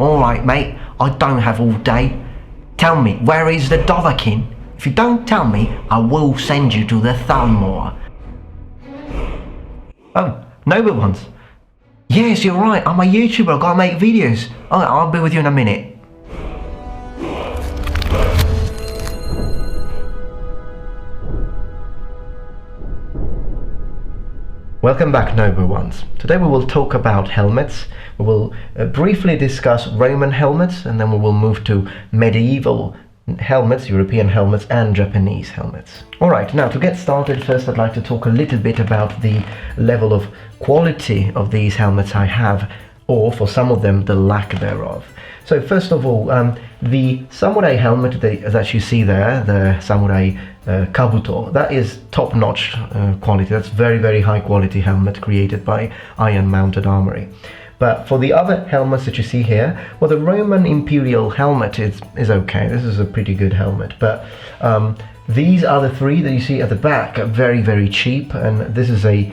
Alright mate, I don't have all day. Tell me, where is the Dotherkin? If you don't tell me, I will send you to the Thalmor. Oh, noble ones. Yes, you're right, I'm a YouTuber, I've got to make videos. Alright, I'll be with you in a minute. Welcome back, noble ones. Today we will talk about helmets. We will briefly discuss Roman helmets, and then we will move to medieval helmets, European helmets and Japanese helmets. Alright, now to get started, first I'd like to talk a little bit about the level of quality of these helmets I have, or for some of them, the lack thereof. So first of all, the samurai helmet that you see there, the samurai kabuto, that is top-notch quality. That's very, very high quality helmet created by Iron Mounted Armory. But for the other helmets that you see here, well, the Roman Imperial helmet is okay. This is a pretty good helmet. But these other three that you see at the back are very, very cheap, and this is a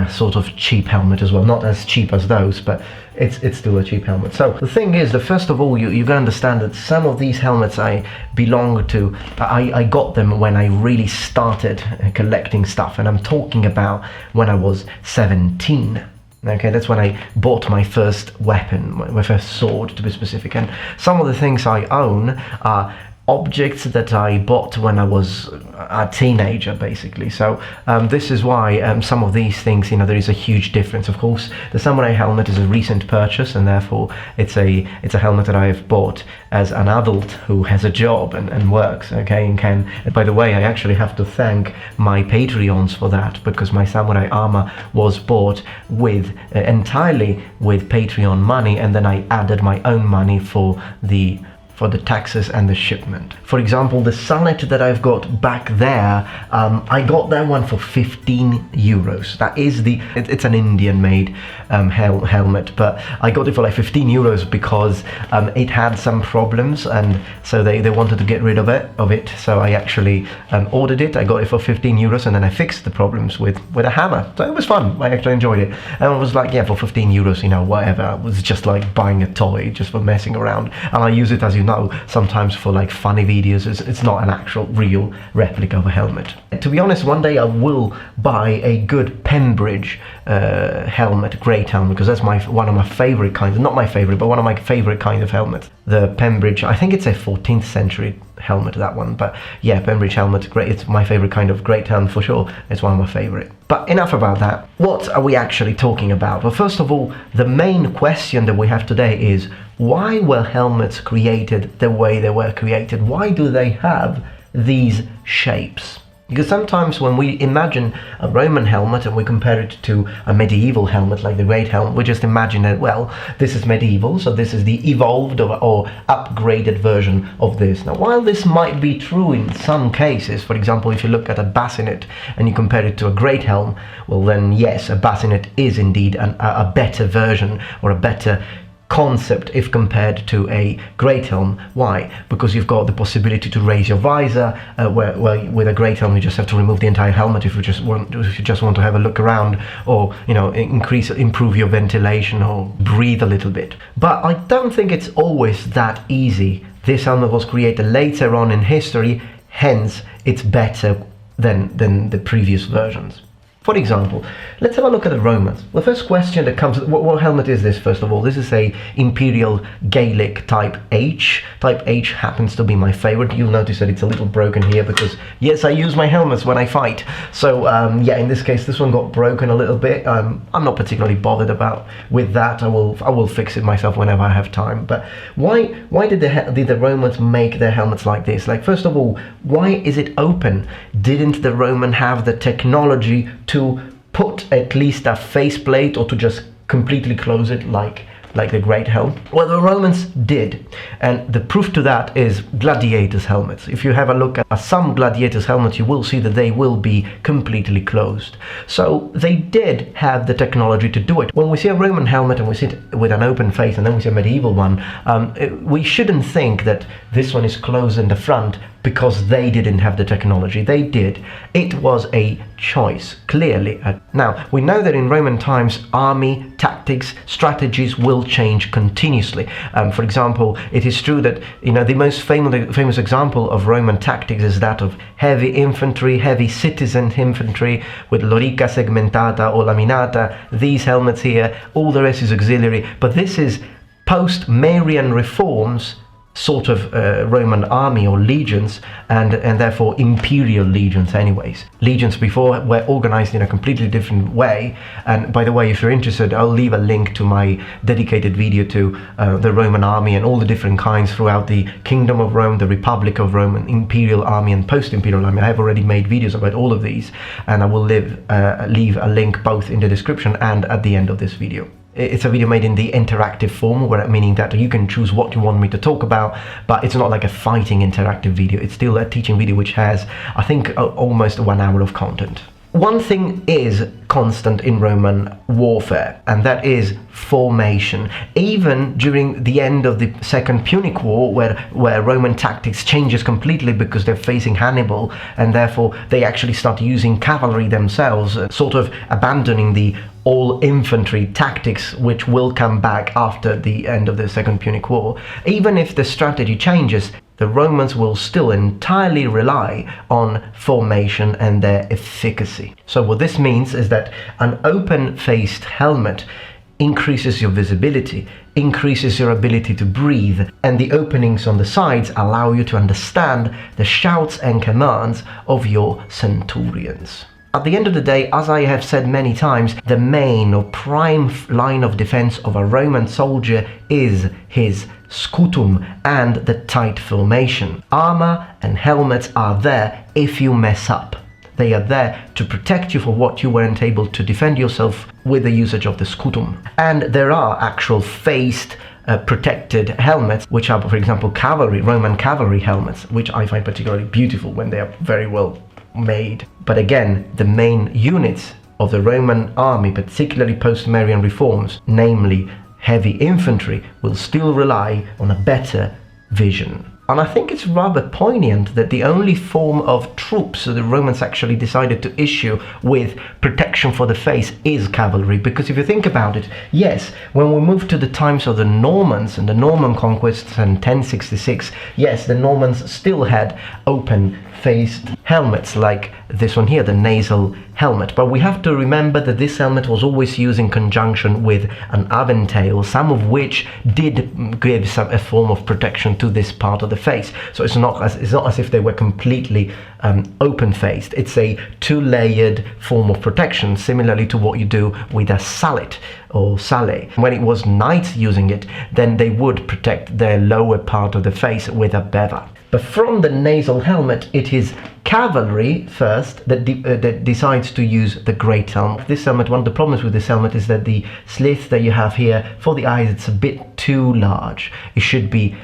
sort of cheap helmet as well. Not as cheap as those, but it's still a cheap helmet. So the thing is that first of all, you gotta understand that some of these helmets I belong to, I got them when I really started collecting stuff, and I'm talking about when I was 17. Okay, that's when I bought my first weapon, my first sword to be specific, and some of the things I own are objects that I bought when I was a teenager, basically. So this is why some of these things, there is a huge difference. Of course, the samurai helmet is a recent purchase, and therefore it's a helmet that I have bought as an adult who has a job and works, okay, and can. And by the way, I actually have to thank my Patreons for that, because my samurai armor was bought with entirely with Patreon money, and then I added my own money for the taxes and the shipment. For example, the Sonnet that I've got back there, I got that one for 15 euros. That is it's an Indian made helmet, but I got it for like 15 euros because it had some problems, and so they wanted to get rid of it. So I actually ordered it. I got it for 15 euros, and then I fixed the problems with a hammer. So it was fun. I actually enjoyed it. And I was like, yeah, for 15 euros, whatever. It was just like buying a toy just for messing around. And I use it, as you know, sometimes for like funny videos. It's not an actual real replica of a helmet. To be honest, one day I will buy a good Pembridge helmet, great helmet, because that's one of my favorite kinds, not my favorite, but one of my favorite kind of helmets. The Pembridge, I think it's a 14th century helmet, that one, but yeah, Pembridge helmet, great. It's my favorite kind of great helmet for sure. It's one of my favorite. But enough about that. What are we actually talking about? Well, first of all, the main question that we have today is, why were helmets created the way they were created? Why do they have these shapes? Because sometimes when we imagine a Roman helmet and we compare it to a medieval helmet like the Great Helm, we just imagine that, well, this is medieval, so this is the evolved or upgraded version of this. Now, while this might be true in some cases, for example, if you look at a bassinet and you compare it to a Great Helm, well then yes, a bassinet is indeed a better version or a better concept if compared to a Great Helm. Why? Because you've got the possibility to raise your visor, where with a Great Helm you just have to remove the entire helmet if you just want to have a look around, or improve your ventilation or breathe a little bit. But I don't think it's always that easy. This helmet was created later on in history, hence it's better than the previous versions. For example, let's have a look at the Romans. The first question that comes, what helmet is this, first of all? This is a Imperial Gaelic Type H. Type H happens to be my favorite. You'll notice that it's a little broken here because, yes, I use my helmets when I fight. So, yeah, in this case, this one got broken a little bit. I'm not particularly bothered with that. I will fix it myself whenever I have time. But why did the Romans make their helmets like this? Like, first of all, why is it open? Didn't the Roman have the technology to put at least a faceplate, or to just completely close it like the Great Helm? Well, the Romans did, and the proof to that is gladiators' helmets. If you have a look at some gladiators' helmets, you will see that they will be completely closed. So they did have the technology to do it. When we see a Roman helmet and we see it with an open face, and then we see a medieval one, we shouldn't think that this one is closed in the front because they didn't have the technology. They did. It was a choice, clearly. Now, we know that in Roman times, army tactics, strategies will change continuously. For example, it is true that, the most famous example of Roman tactics is that of heavy infantry, heavy citizen infantry with lorica segmentata or laminata, these helmets here, all the rest is auxiliary. But this is post-Marian reforms sort of Roman army or legions, and therefore imperial legions anyways. Legions before were organized in a completely different way, and by the way, if you're interested, I'll leave a link to my dedicated video to the Roman army and all the different kinds throughout the Kingdom of Rome, the Republic of Rome, and Imperial army and post-imperial army. I have already made videos about all of these, and I will leave a link both in the description and at the end of this video. It's a video made in the interactive form, meaning that you can choose what you want me to talk about, but it's not like a fighting interactive video. It's still a teaching video which has, I think, almost 1 hour of content. One thing is constant in Roman warfare, and that is formation. Even during the end of the Second Punic War, where Roman tactics changes completely because they're facing Hannibal, and therefore they actually start using cavalry themselves, sort of abandoning the all-infantry tactics, which will come back after the end of the Second Punic War. Even if the strategy changes, the Romans will still entirely rely on formation and their efficacy. So what this means is that an open-faced helmet increases your visibility, increases your ability to breathe, and the openings on the sides allow you to understand the shouts and commands of your centurions. At the end of the day, as I have said many times, the main or prime line of defense of a Roman soldier is his scutum and the tight formation. Armor and helmets are there if you mess up. They are there to protect you for what you weren't able to defend yourself with the usage of the scutum. And there are actual faced protected helmets, which are, for example, Roman cavalry helmets, which I find particularly beautiful when they are very well made. But again, the main units of the Roman army, particularly post-Marian reforms, namely heavy infantry, will still rely on a better vision. And I think it's rather poignant that the only form of troops that the Romans actually decided to issue with protection for the face is cavalry. Because if you think about it, yes, when we move to the times of the Normans and the Norman conquests in 1066, yes, the Normans still had open-faced helmets like this one here, the nasal helmet. But we have to remember that this helmet was always used in conjunction with an aventail, some of which did give a form of protection to this part of the face. So it's not as if they were completely open-faced. It's a two-layered form of protection, similarly to what you do with a sallet or sale. When it was knights using it, then they would protect their lower part of the face with a bever. But from the nasal helmet, it is cavalry first that decides to use the great helmet. This helmet, one of the problems with this helmet is that the slit that you have here for the eyes, it's a bit too large. It should be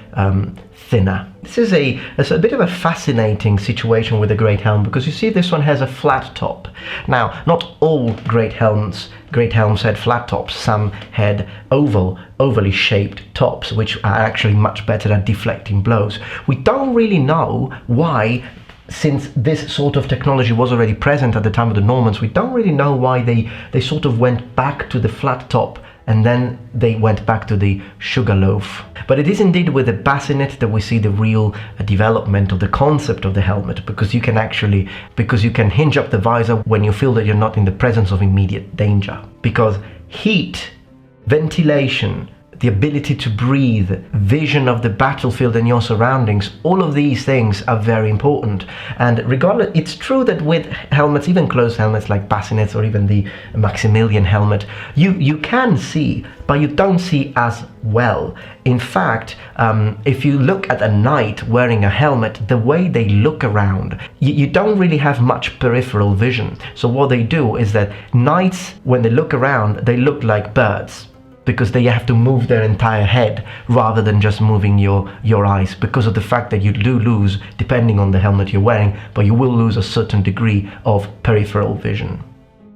thinner. This is a bit of a fascinating situation with the great helm, because you see this one has a flat top. Now, not all great helms had flat tops. Some had overly shaped tops, which are actually much better at deflecting blows. We don't really know why, since this sort of technology was already present at the time of the Normans, we don't really know why they sort of went back to the flat top and then they went back to the sugar loaf. But it is indeed with the bassinet that we see the real development of the concept of the helmet, because you can hinge up the visor when you feel that you're not in the presence of immediate danger. Because heat, ventilation, the ability to breathe, vision of the battlefield and your surroundings, all of these things are very important. And regardless, it's true that with helmets, even closed helmets like bassinets or even the Maximilian helmet, you can see, but you don't see as well. In fact, if you look at a knight wearing a helmet, the way they look around, you don't really have much peripheral vision. So what they do is that knights, when they look around, they look like birds, because they have to move their entire head rather than just moving your eyes, because of the fact that you do lose, depending on the helmet you're wearing, but you will lose a certain degree of peripheral vision.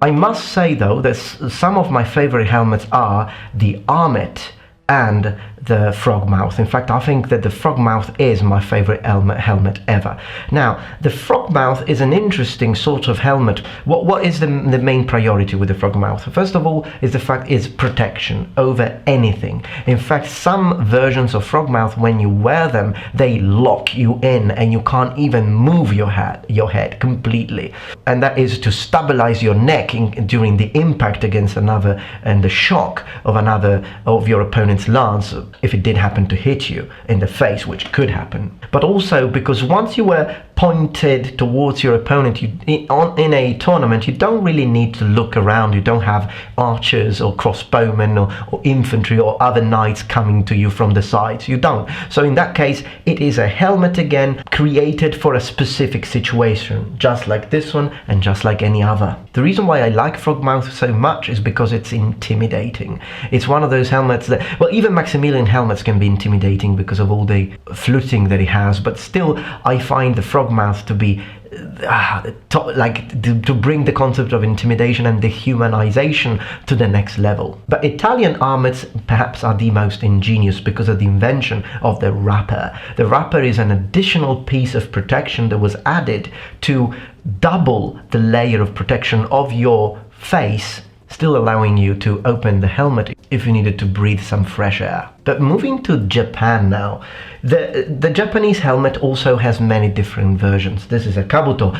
I must say though that some of my favorite helmets are the Armet and the Frogmouth. In fact, I think that the Frogmouth is my favorite helmet ever. Now, the Frogmouth is an interesting sort of helmet. What is the main priority with the Frogmouth? First of all, is the fact it's protection over anything. In fact, some versions of Frogmouth, when you wear them, they lock you in and you can't even move your head completely. And that is to stabilize your neck during the impact against another and the shock of another of your opponent's lance, if it did happen to hit you in the face, which could happen. But also because once you were pointed towards your opponent in a tournament, you don't really need to look around. You don't have archers or crossbowmen or infantry or other knights coming to you from the sides. You don't. So in that case, it is a helmet again, created for a specific situation, just like this one and just like any other. The reason why I like Frogmouth so much is because it's intimidating. It's one of those helmets that, well, even Maximilian helmets can be intimidating because of all the fluting that it has, but still I find the Frogmouth to be to bring the concept of intimidation and dehumanization to the next level. But Italian armors perhaps are the most ingenious because of the invention of the wrapper. The wrapper is an additional piece of protection that was added to double the layer of protection of your face, still allowing you to open the helmet if you needed to breathe some fresh air. But moving to Japan now, the Japanese helmet also has many different versions. This is a kabuto,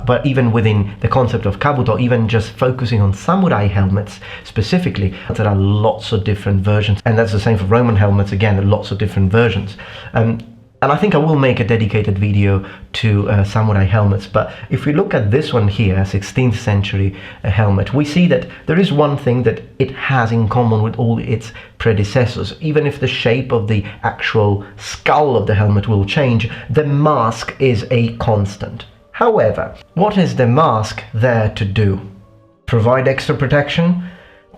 but even within the concept of kabuto, even just focusing on samurai helmets specifically, there are lots of different versions, and that's the same for Roman helmets again, there are lots of different versions. And I think I will make a dedicated video to samurai helmets, but if we look at this one here, a 16th century helmet, we see that there is one thing that it has in common with all its predecessors. Even if the shape of the actual skull of the helmet will change, the mask is a constant. However, what is the mask there to do? Provide extra protection?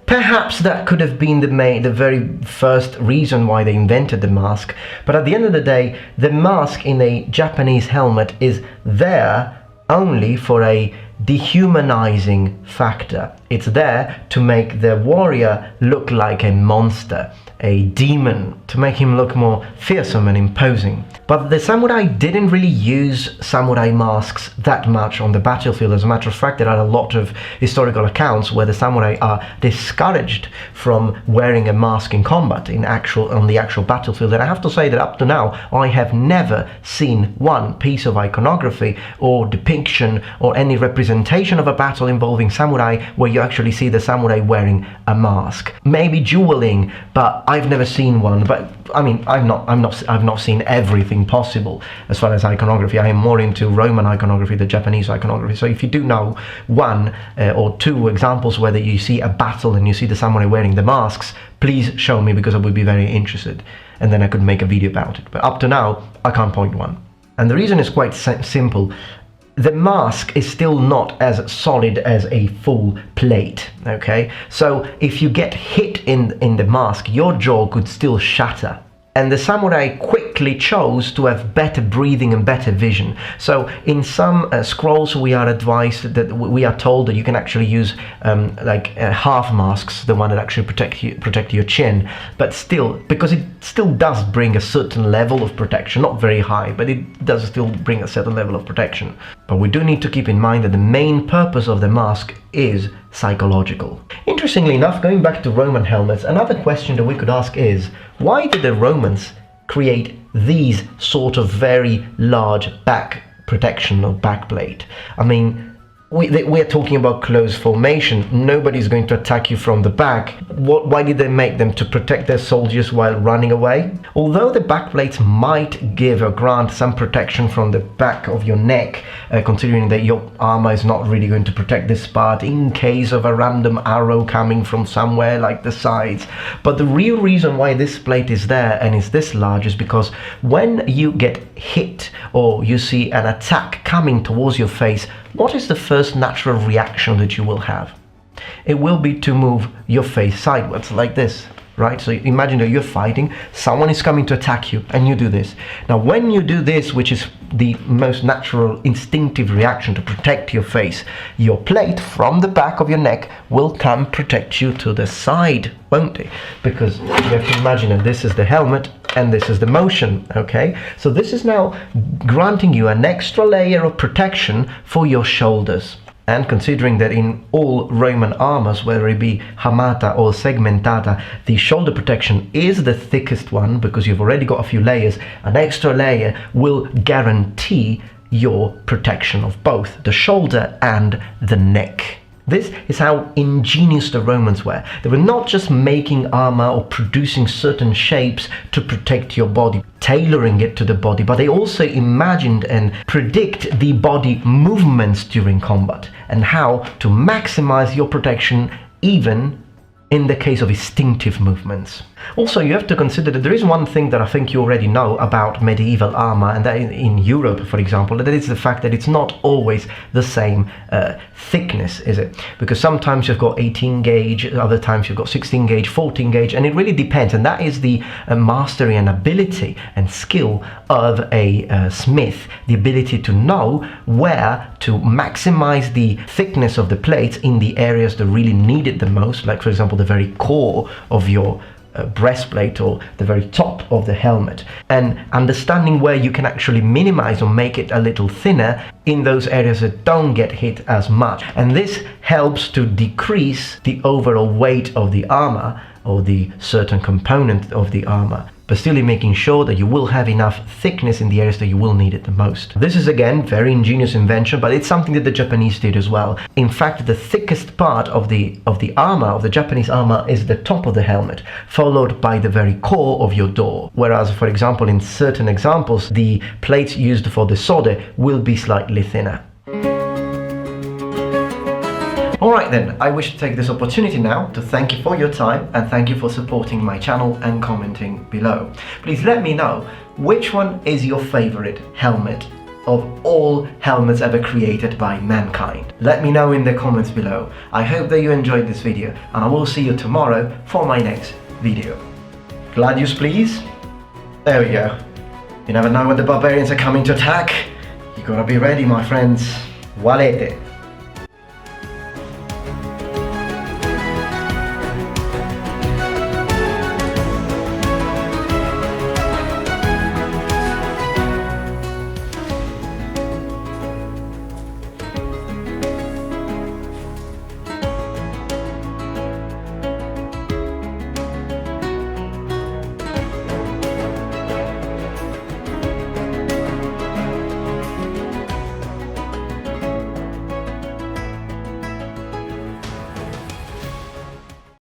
Perhaps that could have been the very first reason why they invented the mask, but at the end of the day, the mask in a Japanese helmet is there only for a dehumanizing factor. It's there to make the warrior look like a monster, a demon, to make him look more fearsome and imposing. But the samurai didn't really use samurai masks that much on the battlefield. As a matter of fact, there are a lot of historical accounts where the samurai are discouraged from wearing a mask in combat, on the actual battlefield. And I have to say that up to now, I have never seen one piece of iconography or depiction or any representation of a battle involving samurai where you actually see the samurai wearing a mask. Maybe dueling, but I've never seen one. But I mean, I've not seen everything possible as far as iconography. I am more into Roman iconography than Japanese iconography. So if you do know one or two examples where you see a battle and you see the samurai wearing the masks, please show me, because I would be very interested, and then I could make a video about it. But up to now, I can't point one. And the reason is quite simple. The mask is still not as solid as a full plate, okay? So if you get hit in the mask, your jaw could still shatter. And the samurai quickly chose to have better breathing and better vision. So in some scrolls we are advised that we are told that you can actually use half masks, the one that actually protect your chin. But still, because it still does bring a certain level of protection, not very high, but it does still bring a certain level of protection. But we do need to keep in mind that the main purpose of the mask is psychological. Interestingly enough, going back to Roman helmets, another question that we could ask is, why did the Romans create these sort of very large back protection or backplate? I mean, we're talking about close formation. Nobody's going to attack you from the back. Why did they make them? To protect their soldiers while running away? Although the backplates might give or grant some protection from the back of your neck, considering that your armor is not really going to protect this part in case of a random arrow coming from somewhere like the sides. But the real reason why this plate is there and is this large is because when you get hit or you see an attack coming towards your face, what is the first natural reaction that you will have? It will be to move your face sideways like this. right? So imagine that you're fighting, someone is coming to attack you, and you do this. Now, when you do this, which is the most natural instinctive reaction to protect your face, your plate from the back of your neck will come protect you to the side, won't it? Because you have to imagine that this is the helmet and this is the motion, okay? So this is now granting you an extra layer of protection for your shoulders. And considering that in all Roman armors, whether it be hamata or segmentata, the shoulder protection is the thickest one because you've already got a few layers, an extra layer will guarantee your protection of both the shoulder and the neck. This is how ingenious the Romans were. They were not just making armor or producing certain shapes to protect your body, tailoring it to the body, but they also imagined and predict the body movements during combat and how to maximize your protection even in the case of instinctive movements. Also, you have to consider that there is one thing that I think you already know about medieval armor, and that in Europe, for example, that is the fact that it's not always the same thickness, is it? Because sometimes you've got 18 gauge, other times you've got 16 gauge, 14 gauge, and it really depends, and that is the mastery and ability and skill of a smith, the ability to know where to maximize the thickness of the plates in the areas that really need it the most, like for example the very core of your breastplate or the very top of the helmet, and understanding where you can actually minimize or make it a little thinner in those areas that don't get hit as much. And this helps to decrease the overall weight of the armor or the certain component of the armor, but still making sure that you will have enough thickness in the areas that you will need it the most. This is again very ingenious invention, but it's something that the Japanese did as well. In fact, the thickest part of the armor, of the Japanese armor, is the top of the helmet, followed by the very core of your door. Whereas, for example, in certain examples, the plates used for the sword will be slightly thinner. Alright then, I wish to take this opportunity now to thank you for your time and thank you for supporting my channel and commenting below. Please let me know which one is your favorite helmet of all helmets ever created by mankind. Let me know in the comments below. I hope that you enjoyed this video and I will see you tomorrow for my next video. Gladius, please. There we go. You never know when the barbarians are coming to attack. You gotta be ready, my friends. Valete.